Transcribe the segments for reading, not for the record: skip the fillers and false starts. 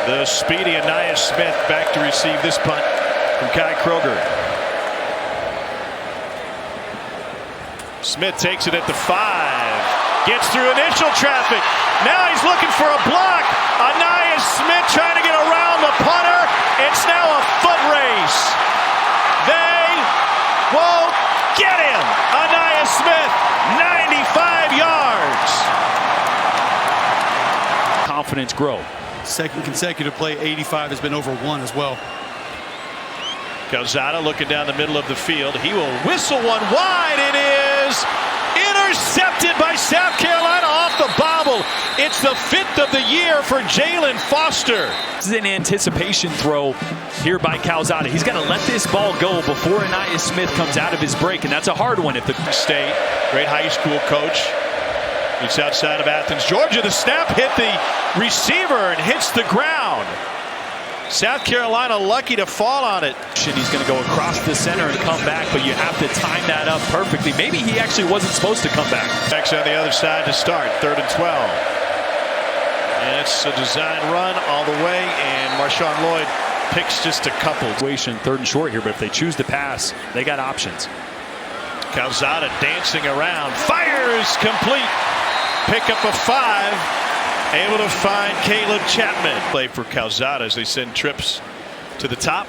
The speedy Ainias Smith back to receive this punt from Kai Kroger. Smith takes it at the 5. Gets through initial traffic. Now he's looking for a block. Ainias Smith trying to get around the punter. It's now a foot race. They won't get him. Ainias Smith, 95 yards. Confidence grow. Second consecutive play, 85 has been over 1 as well. Calzada looking down the middle of the field. He will whistle one wide. It is intercepted by South Carolina off the bobble. It's the 5th of the year for Jalen Foster. This is an anticipation throw here by Calzada. He's got to let this ball go before Ainias Smith comes out of his break, and that's a hard one. If the State, great high school coach. It's outside of Athens, Georgia. The snap hit the receiver and hits the ground. South Carolina lucky to fall on it. He's going to go across the center and come back, but you have to time that up perfectly. Maybe he actually wasn't supposed to come back. Backs on the other side to start, 3rd and 12. And it's a design run all the way, and Marshawn Lloyd picks just a couple. 3rd and short here, but if they choose to pass, they got options. Calzada dancing around, fires complete. Pick up a 5. Able to find Caleb Chapman. Play for Calzada as they send trips to the top.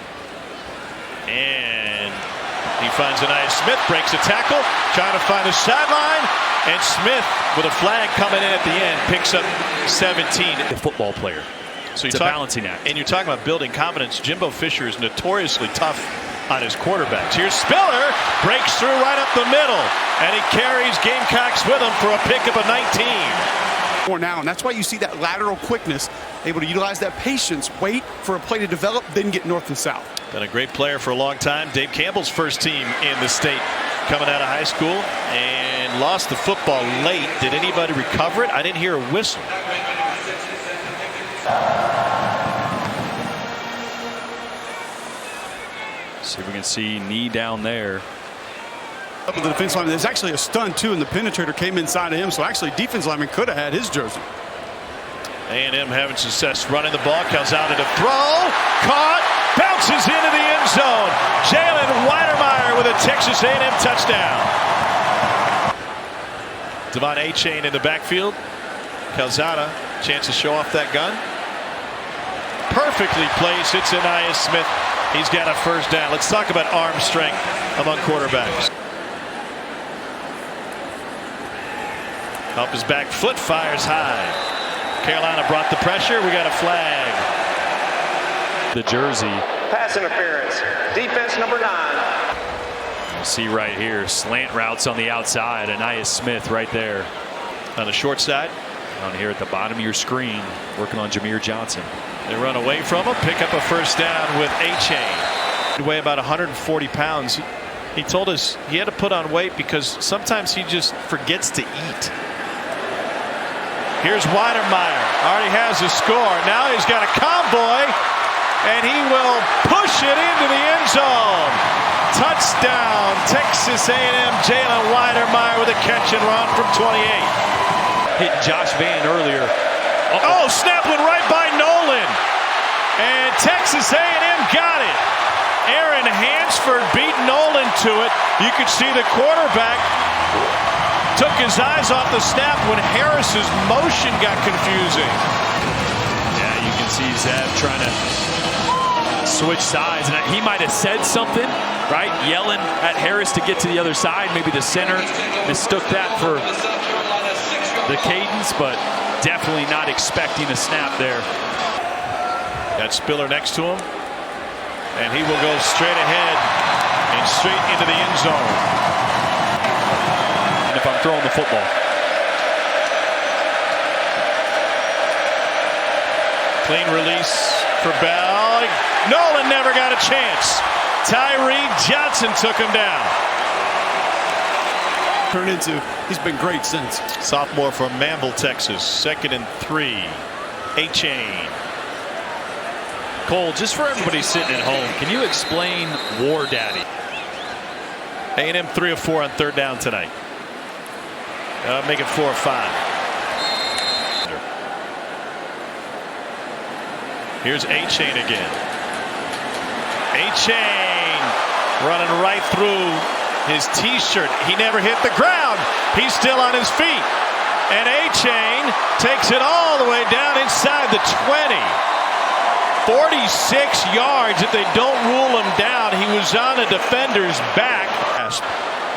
And he finds Ainias Smith, breaks a tackle, trying to find the sideline. And Smith, with a flag coming in at the end, picks up 17. The football player. So it's a balancing act. And you're talking about building confidence. Jimbo Fisher is notoriously tough on his quarterbacks. Here's Spiller, breaks through right up the middle. And he carries Gamecocks with him for a pickup of 19. Now, and that's why you see that lateral quickness, able to utilize that patience, wait for a play to develop, then get north and south. Been a great player for a long time. Dave Campbell's first team in the state coming out of high school, and lost the football late. Did anybody recover it? I didn't hear a whistle. See if we can see knee down there. Up of the defense lineman. There's actually a stun too, and the penetrator came inside of him, so actually defense lineman could have had his jersey. A&M having success running the ball. Calzada to throw, caught, bounces into the end zone. Jalen Weidermeyer with a Texas A&M touchdown. Devon Achane in the backfield. Calzada, chance to show off that gun. Perfectly placed. It's Ainias Smith. He's got a first down. Let's talk about arm strength among quarterbacks. Up his back foot, fires high. Carolina brought the pressure. We got a flag. The jersey. Pass interference. Defense number 9. You see right here, slant routes on the outside. Ainias Smith right there. On the short side. Down here at the bottom of your screen, working on Jameer Johnson. They run away from him, pick up a first down with Achane. He weighed about 140 pounds. He told us he had to put on weight because sometimes he just forgets to eat. Here's Weidermeyer. Already has a score. Now he's got a convoy, and he will push it into the end zone. Touchdown, Texas A&M. Jalen Weidermeyer with a catch and run from 28. Hit Josh Vann earlier. Oh, snap went right by Nolan. And Texas A&M got it. Aaron Hansford beat Nolan to it. You could see the quarterback took his eyes off the snap when Harris's motion got confusing. Yeah, you can see Zeb trying to switch sides. And he might have said something, right? Yelling at Harris to get to the other side. Maybe the center mistook that for the cadence, but definitely not expecting a snap there. Got Spiller next to him, and he will go straight ahead and straight into the end zone. And if I'm throwing the football. Clean release for Bell. Nolan never got a chance. Tyree Johnson took him down. Turned into, he's been great since. Sophomore from Manville, Texas. 2nd and 3. Achane. Cole, just for everybody sitting at home, can you explain War Daddy? A&M 3 of 4 on 3rd down tonight. Make it 4 of 5. Here's Achane again. Achane running right through his T-shirt. He never hit the ground. He's still on his feet. And Achane takes it all the way down inside the 20. 46 yards if they don't rule him down. He was on a defender's back.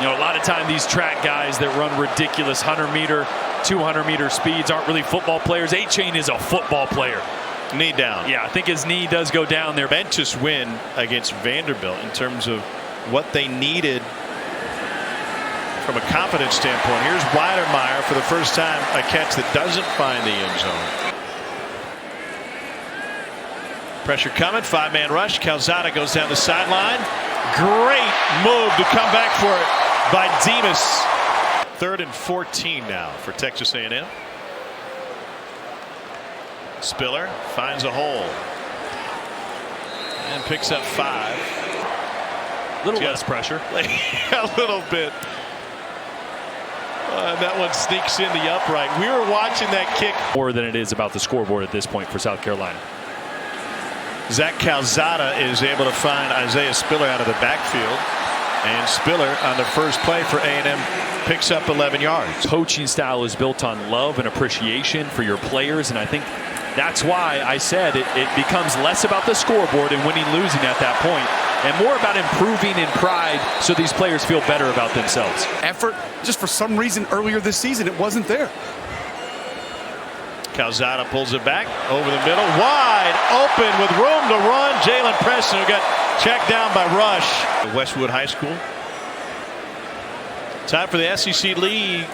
You know, a lot of time these track guys that run ridiculous 100-meter, 200-meter speeds aren't really football players. Achane is a football player. Knee down. Yeah, I think his knee does go down there. Momentous win against Vanderbilt in terms of what they needed from a confidence standpoint. Here's Weidermeyer for the first time, a catch that doesn't find the end zone. Pressure coming, 5-man rush. Calzada goes down the sideline. Great move to come back for it by Demas. 3rd and 14 now for Texas A&M. Spiller finds a hole and picks up 5. A little less pressure. A little bit. That one sneaks in the upright. We were watching that kick. More than it is about the scoreboard at this point for South Carolina. Zach Calzada is able to find Isaiah Spiller out of the backfield. And Spiller on the first play for A&M picks up 11 yards. Coaching style is built on love and appreciation for your players, and I think that's why I said it becomes less about the scoreboard and winning losing at that point and more about improving in pride so these players feel better about themselves. Effort, just for some reason earlier this season it wasn't there. Calzada pulls it back over the middle, wide open with room to run. Jalen Preston, who got checked down by Rush. Westwood High School. Time for the SEC league,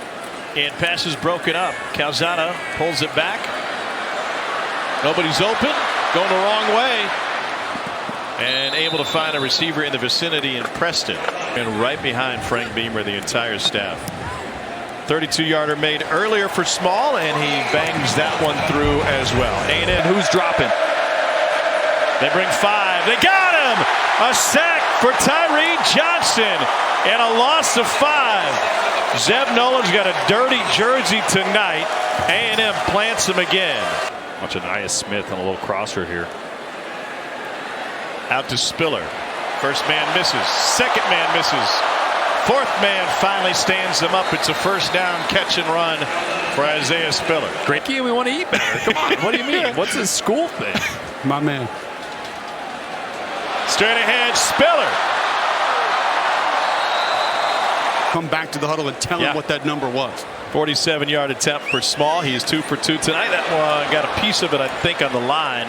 and passes broken up. Calzada pulls it back. Nobody's open, going the wrong way, and able to find a receiver in the vicinity in Preston, and right behind Frank Beamer, the entire staff. 32-yarder made earlier for Small, and he bangs that one through as well. And who's dropping? They bring 5. They got him! A sack for Tyree Johnson and a loss of 5. Zeb Nolan's got a dirty jersey tonight. A&M plants him again. Watch Anaya Smith on a little crosser here. Out to Spiller. First man misses. Second man misses. Fourth man finally stands him up. It's a first down catch and run for Isaiah Spiller. Great key, we want to eat better. Come on, what do you mean? What's this school thing? My man. Straight ahead, Spiller. Come back to the huddle and tell him what that number was. 47-yard attempt for Small. He is 2 for 2 tonight. That one got a piece of it, I think, on the line.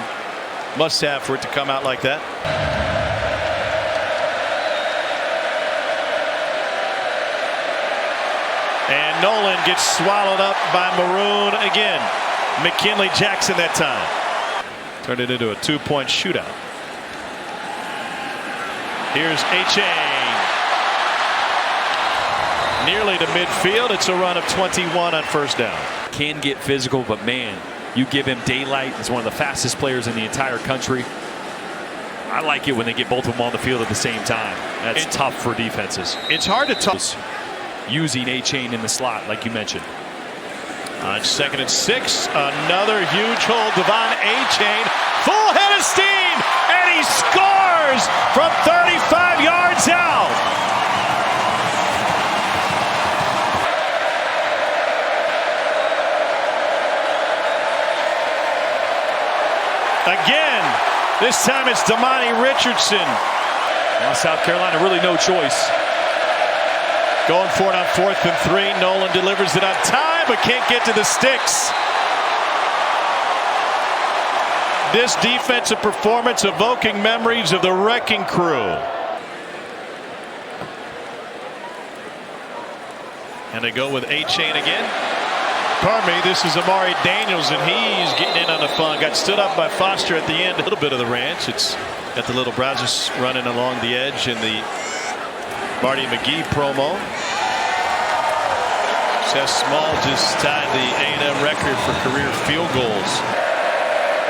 Must have for it to come out like that. And Nolan gets swallowed up by Maroon again. McKinley Jackson that time. Turned it into a 2-point shootout. Here's Achane. Nearly to midfield. It's a run of 21 on first down. Can get physical, but man, you give him daylight. He's one of the fastest players in the entire country. I like it when they get both of them on the field at the same time. That's tough for defenses. It's hard to toss. Using Achane in the slot, like you mentioned. On 2nd and 6, another huge hold. Devon Achane, full head of steam, and he scores from 35 yards out. Again, this time it's Damani Richardson. Well, South Carolina really no choice. Going for it on 4th and 3. Nolan delivers it on time, but can't get to the sticks. This defensive performance evoking memories of the Wrecking Crew. And they go with Achane again. Pardon me, this is Amari Daniels, and he's getting in on the fun. Got stood up by Foster at the end. A little bit of the ranch. It's got the little Brazos running along the edge in the Marty McGee promo. Seth Small just tied the A&M record for career field goals.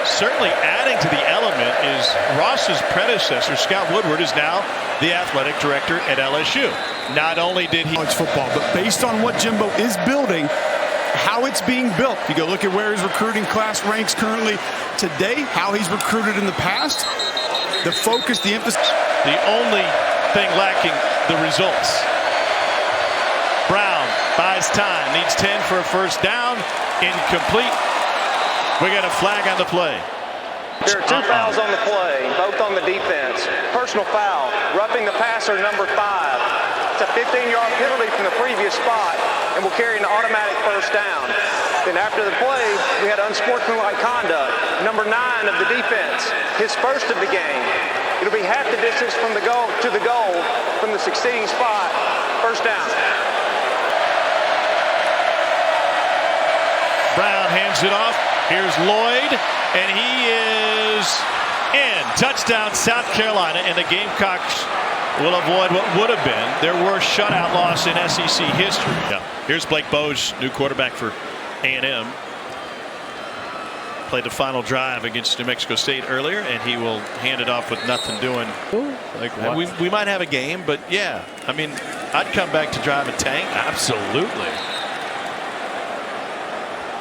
Certainly adding to the element is Ross's predecessor, Scott Woodward, is now the athletic director at LSU. Not only did he College football, but based on what Jimbo is building, how it's being built. You go look at where his recruiting class ranks currently today, how he's recruited in the past, the focus, the emphasis. The only thing lacking, the results. Brown buys time, needs 10 for a first down, incomplete. We got a flag on the play. There are 2 fouls on the play, both on the defense. Personal foul, roughing the passer, number 5. It's a 15-yard penalty from the previous spot and will carry an automatic first down. Then after the play, we had unsportsmanlike conduct, number 9 of the defense, his first of the game. It'll be half the distance from the goal to the goal from the succeeding spot. First down. Brown hands it off. Here's Lloyd, and he is in. Touchdown, South Carolina, and the Gamecocks will avoid what would have been their worst shutout loss in SEC history. Yeah. Here's Blake Bowes, new quarterback for A&M. Played the final drive against New Mexico State earlier, and he will hand it off with nothing doing. Like what? We might have a game, but yeah, I mean, I'd come back to drive a tank. Absolutely.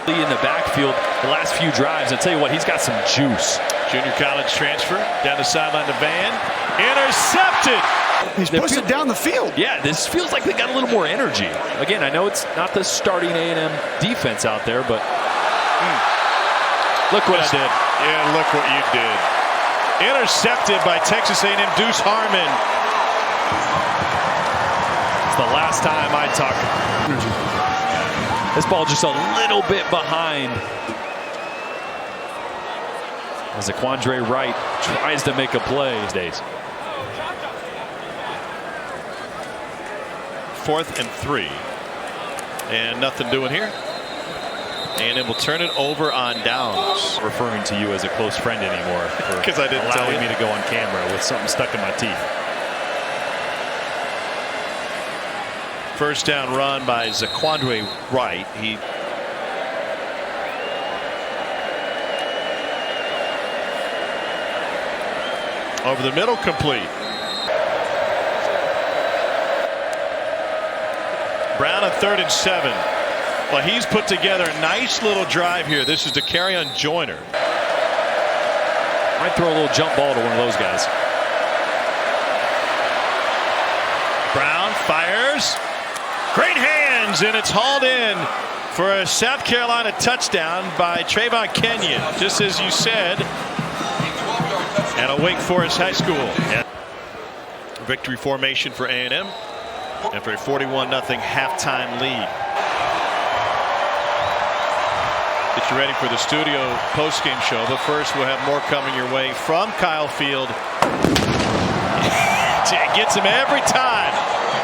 In the backfield, the last few drives, I tell you what, he's got some juice. Junior college transfer down the sideline to Van, intercepted. He's pushed it down the field. Yeah, this feels like they got a little more energy. Again, I know it's not the starting A&M defense out there, but look what I did. Yeah, look what you did. Intercepted by Texas A&M Deuce Harmon. It's the last time I talk. This ball just a little bit behind. As Zaquandre Wright tries to make a play these days. 4th and 3. And nothing doing here. And it will turn it over on downs. Referring to you as a close friend anymore. Because I didn't tell you. Allowing me to go on camera with something stuck in my teeth. First down run by Zaquandre Wright. He over the middle, complete. Brown on 3rd and 7. Well, he's put together a nice little drive here. This is to carry on Joyner. Might throw a little jump ball to one of those guys. Brown fires. Great hands, and it's hauled in for a South Carolina touchdown by Trayvon Kenyon, just as you said, at a Wake Forest high school. Victory formation for A&M after a 41-0 halftime lead. Get you ready for the studio postgame show, but first we'll have more coming your way from Kyle Field. It gets him every time.